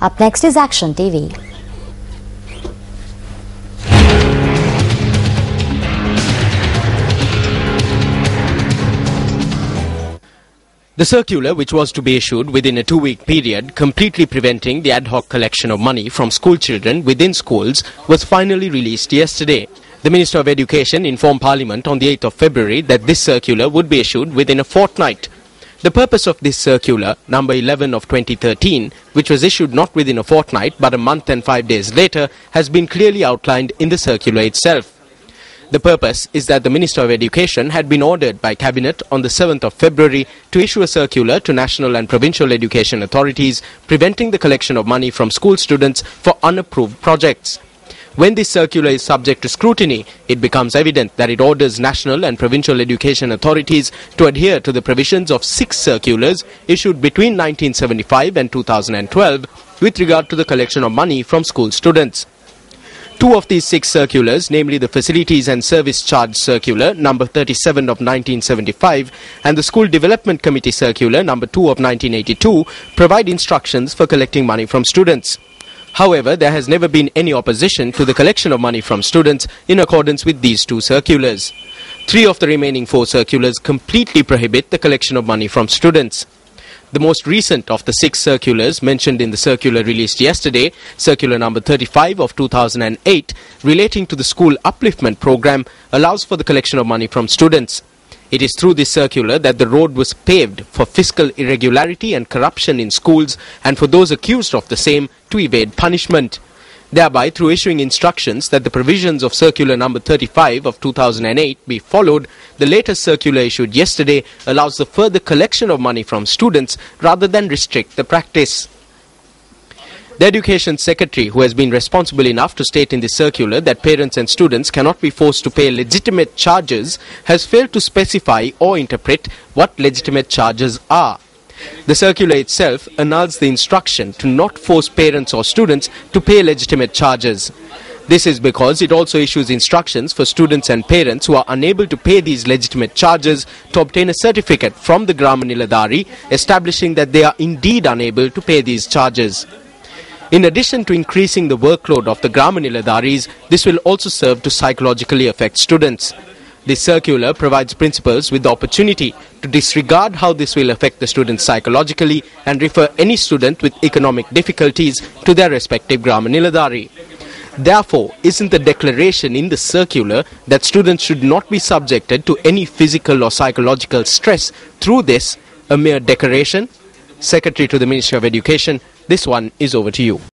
Up next is Action TV. The circular, which was to be issued within a 2-week period, completely preventing the ad hoc collection of money from school children within schools, was finally released yesterday. The Minister of Education informed Parliament on the 8th of February that this circular would be issued within a fortnight. The purpose of this circular, number 11 of 2013, which was issued not within a fortnight but a month and 5 days later, has been clearly outlined in the circular itself. The purpose is that the Minister of Education had been ordered by Cabinet on the 7th of February to issue a circular to national and provincial education authorities preventing the collection of money from school students for unapproved projects. When this circular is subject to scrutiny, it becomes evident that it orders national and provincial education authorities to adhere to the provisions of 6 circulars issued between 1975 and 2012 with regard to the collection of money from school students. 2 of these 6 circulars, namely the Facilities and Service Charge Circular number 37 of 1975 and the School Development Committee Circular number 2 of 1982, provide instructions for collecting money from students. However, there has never been any opposition to the collection of money from students in accordance with these 2 circulars. 3 of the remaining 4 circulars completely prohibit the collection of money from students. The most recent of the 6 circulars mentioned in the circular released yesterday, circular number 35 of 2008, relating to the school upliftment program, allows for the collection of money from students. It is through this circular that the road was paved for fiscal irregularity and corruption in schools and for those accused of the same to evade punishment. Thereby, through issuing instructions that the provisions of circular number 35 of 2008 be followed, the latest circular issued yesterday allows the further collection of money from students rather than restrict the practice. The Education Secretary, who has been responsible enough to state in the circular that parents and students cannot be forced to pay legitimate charges, has failed to specify or interpret what legitimate charges are. The circular itself annuls the instruction to not force parents or students to pay legitimate charges. This is because it also issues instructions for students and parents who are unable to pay these legitimate charges to obtain a certificate from the Grama Niladhari establishing that they are indeed unable to pay these charges. In addition to increasing the workload of the Grama Niladharis, this will also serve to psychologically affect students. This circular provides principals with the opportunity to disregard how this will affect the students psychologically and refer any student with economic difficulties to their respective Grama Niladhari. Therefore, isn't the declaration in the circular that students should not be subjected to any physical or psychological stress through this a mere declaration? Secretary to the Ministry of Education, this one is over to you.